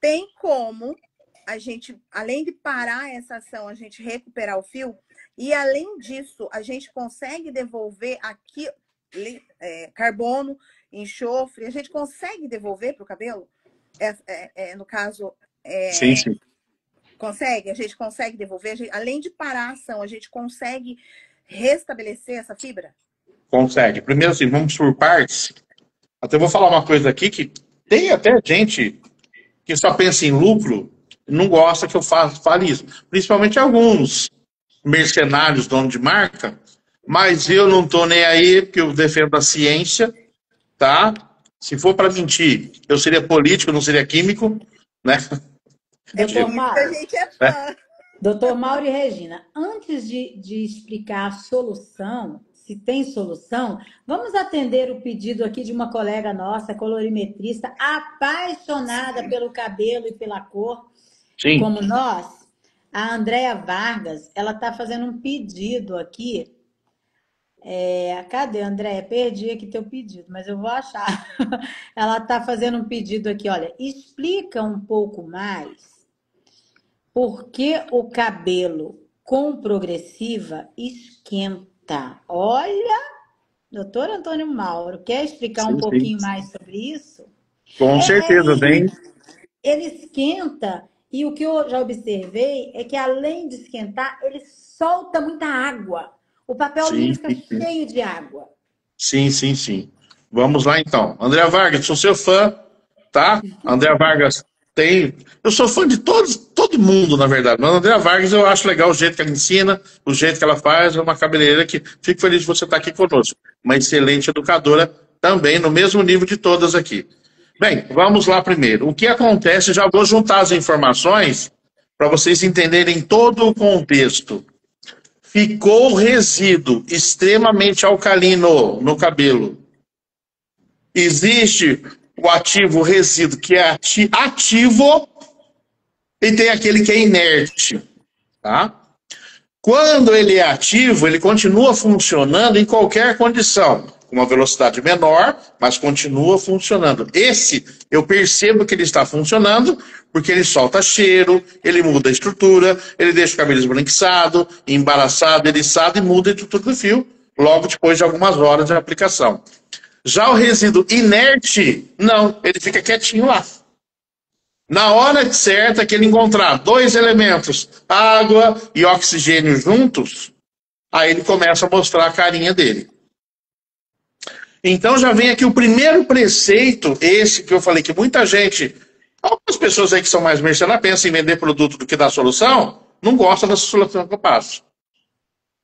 tem como a gente, além de parar essa ação, a gente recuperar o fio. E, além disso, a gente consegue devolver aqui carbono, enxofre, a gente consegue devolver para o cabelo? No caso... Sim, sim. Consegue? A gente consegue devolver? Além de parar a ação, a gente consegue restabelecer essa fibra? Consegue. Primeiro, assim, vamos por partes. Até vou falar uma coisa aqui que tem até gente que só pensa em lucro, não gosta que eu fale isso. Principalmente alguns mercenários, dono de marca, mas eu não tô nem aí, porque eu defendo a ciência, tá? Se for para mentir, eu seria político, não seria químico, né? Doutor Mauro, a gente é fã. Doutor Mauro e Regina, antes de explicar a solução, se tem solução, vamos atender o pedido aqui de uma colega nossa, colorimetrista, apaixonada pelo cabelo e pela cor, Sim. como nós. A Andréa Vargas, ela está fazendo um pedido aqui. Cadê, Andréa? Perdi aqui teu pedido, mas eu vou achar. Ela está fazendo um pedido aqui, olha, explica um pouco mais por que o cabelo com progressiva esquenta. Olha, doutor Antônio Mauro, quer explicar um pouquinho mais sobre isso? Com certeza, bem. Ele esquenta, e o que eu já observei é que, além de esquentar, ele solta muita água. O papel dele fica cheio de água. Sim, sim, sim. Vamos lá, então. Andréa Vargas, sou seu fã, tá? Andréa Vargas tem... Eu sou fã de todo mundo, na verdade. Mas a Andréa Vargas, eu acho legal o jeito que ela ensina, o jeito que ela faz. É uma cabeleireira que fico feliz de você estar aqui conosco. Uma excelente educadora também, no mesmo nível de todas aqui. Bem, vamos lá primeiro. O que acontece, já vou juntar as informações para vocês entenderem todo o contexto. Ficou resíduo extremamente alcalino no cabelo. Existe o ativo resíduo que é ativo e tem aquele que é inerte. Tá? Quando ele é ativo, ele continua funcionando em qualquer condição. Com uma velocidade menor, mas continua funcionando. Esse, eu percebo que ele está funcionando, porque ele solta cheiro, ele muda a estrutura, ele deixa o cabelo esbranquiçado, embaraçado, eriçado e muda a estrutura do fio, logo depois de algumas horas de aplicação. Já o resíduo inerte, não, ele fica quietinho lá. Na hora certa que ele encontrar dois elementos, água e oxigênio juntos, aí ele começa a mostrar a carinha dele. Então já vem aqui o primeiro preceito, esse que eu falei que muita gente, algumas pessoas aí que são mais mercenárias, pensam em vender produto do que dar solução, não gostam dessa solução que eu passo.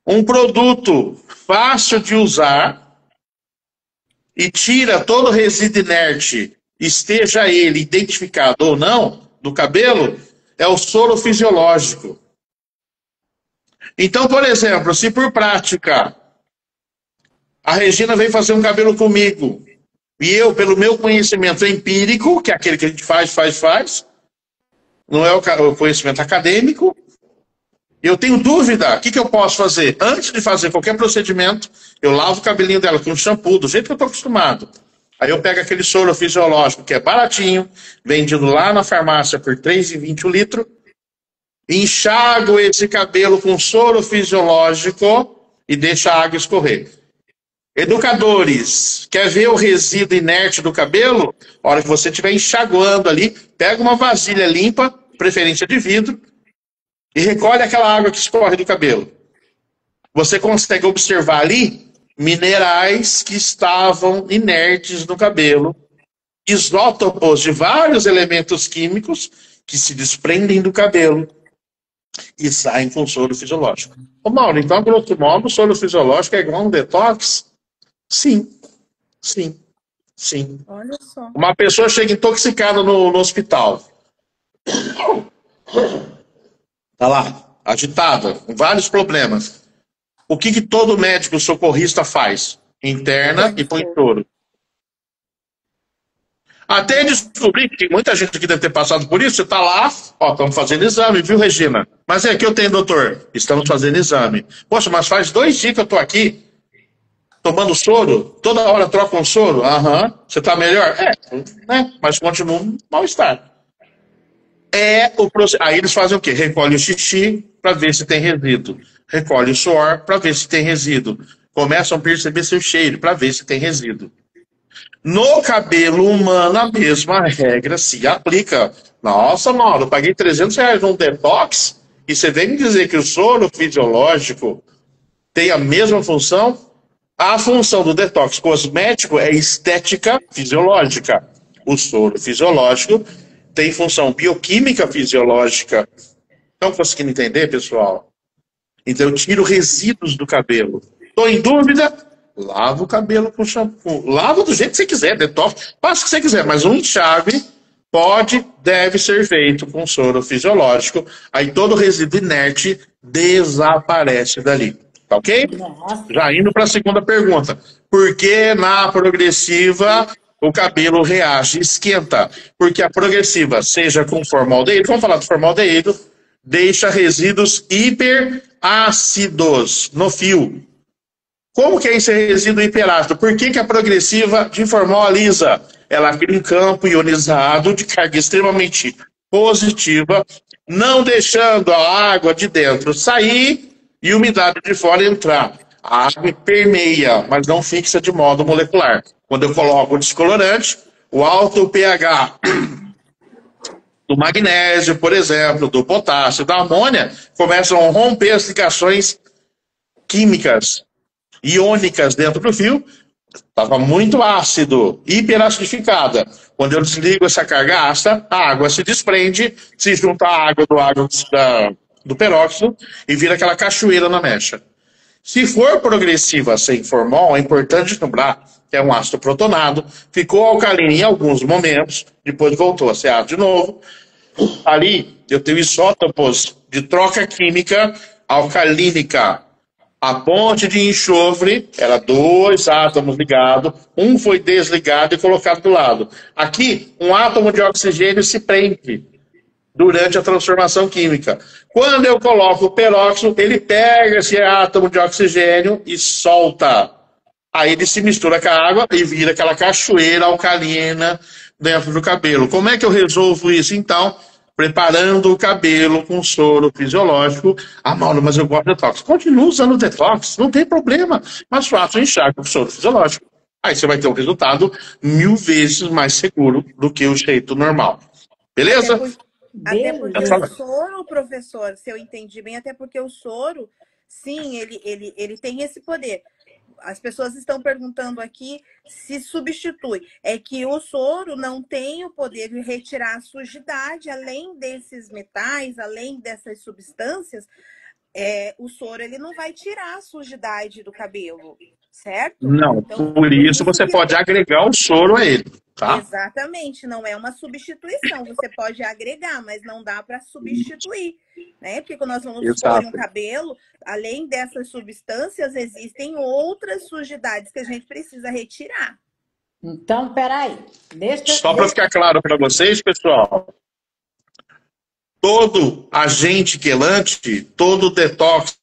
Um produto fácil de usar e tira todo o resíduo inerte, esteja ele identificado ou não, do cabelo, é o soro fisiológico. Então, por exemplo, se por prática a Regina veio fazer um cabelo comigo e eu, pelo meu conhecimento empírico, que é aquele que a gente faz, não é o conhecimento acadêmico, Eu tenho dúvida, o que eu posso fazer? Antes de fazer qualquer procedimento, eu lavo o cabelinho dela com shampoo, do jeito que eu estou acostumado. Aí eu pego aquele soro fisiológico, que é baratinho, vendido lá na farmácia por R$ 3,20 o litro, enxago esse cabelo com soro fisiológico e deixo a água escorrer. Educadores, quer ver o resíduo inerte do cabelo? A hora que você estiver enxaguando ali, pega uma vasilha limpa, preferência de vidro, e recolhe aquela água que escorre do cabelo. Você consegue observar ali minerais que estavam inertes no cabelo, isótopos de vários elementos químicos que se desprendem do cabelo e saem com soro fisiológico. Ô Mauro, então, grosso modo, o soro fisiológico é igual a um detox? Sim, sim, sim. Olha só. Uma pessoa chega intoxicada no hospital. Tá lá, agitada, com vários problemas. O que todo médico socorrista faz? Interna e põe soro. Até descobrir que muita gente aqui deve ter passado por isso. Você tá lá, ó, estamos fazendo exame, viu, Regina? Mas é que eu tenho, doutor. Estamos fazendo exame. Poxa, mas faz 2 dias que eu tô aqui tomando soro. Toda hora troca um soro. Aham. Você tá melhor? Né? Mas continua um mal-estar. Aí eles fazem o quê? Recolhe o xixi para ver se tem resíduo. Recolhe o suor para ver se tem resíduo. Começam a perceber seu cheiro para ver se tem resíduo. No cabelo humano, a mesma regra se aplica. Nossa, Mauro, eu paguei R$ 300 num detox e você vem me dizer que o soro fisiológico tem a mesma função? A função do detox cosmético é estética fisiológica. O soro fisiológico tem função bioquímica fisiológica. Estão conseguindo entender, pessoal? Então eu tiro resíduos do cabelo. Estou em dúvida? Lava o cabelo com shampoo. Lava do jeito que você quiser, detox, faça o que você quiser, mas um enxágue deve ser feito com soro fisiológico. Aí todo o resíduo inerte desaparece dali. Tá ok? Nossa. Já indo para a segunda pergunta. Por que na progressiva o cabelo reage, esquenta? Porque a progressiva, seja com formaldeído, vamos falar do formaldeído, deixa resíduos hiperácidos no fio. Como que é esse resíduo hiperácido? Por que a progressiva de formol lisa? Ela cria um campo ionizado de carga extremamente positiva, não deixando a água de dentro sair e a umidade de fora entrar. A água permeia, mas não fixa de modo molecular. Quando eu coloco o descolorante, o alto pH do magnésio, por exemplo, do potássio, da amônia, começam a romper as ligações químicas, iônicas dentro do fio. Estava muito ácido, hiperacidificada. Quando eu desligo essa carga ácida, a água se desprende, se junta à água do peróxido e vira aquela cachoeira na mecha. Se for progressiva sem formol, é importante lembrar que é um ácido protonado, ficou alcalino em alguns momentos, depois voltou a ser ácido de novo. Ali eu tenho isótopos de troca química alcalínica. A ponte de enxofre era 2 átomos ligados, um foi desligado e colocado do lado. Aqui, um átomo de oxigênio se prende durante a transformação química. Quando eu coloco o peróxido, ele pega esse átomo de oxigênio e solta. Aí ele se mistura com a água e vira aquela cachoeira alcalina dentro do cabelo. Como é que eu resolvo isso, então? Preparando o cabelo com soro fisiológico. Ah, Mauro, mas eu gosto de detox. Continua usando o detox, não tem problema. Mas faça um enxágue com soro fisiológico. Aí você vai ter um resultado 1000 vezes mais seguro do que o jeito normal. Beleza? Até porque o soro, professor, se eu entendi bem, até porque o soro, sim, ele tem esse poder. As pessoas estão perguntando aqui se substitui. É que o soro não tem o poder de retirar a sujidade, além desses metais, além dessas substâncias, o soro ele não vai tirar a sujidade do cabelo, certo? Não, então, por isso você pode agregar o soro a ele. Tá? Exatamente, não é uma substituição. Você pode agregar, mas não dá para substituir, né? Porque quando nós vamos pôr um cabelo, além dessas substâncias, existem outras sujidades que a gente precisa retirar. Então, peraí. Só para ficar claro para vocês, pessoal. Todo agente quelante, todo detox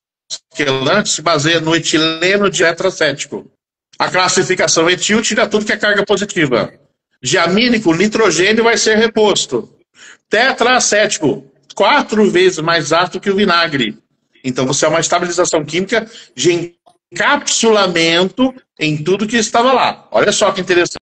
quelante se baseia no etileno dietracético. A classificação etil tira tudo que é carga positiva. Diamínico, nitrogênio vai ser reposto. Tetracético, 4 vezes mais ácido que o vinagre. Então você é uma estabilização química de encapsulamento em tudo que estava lá. Olha só que interessante.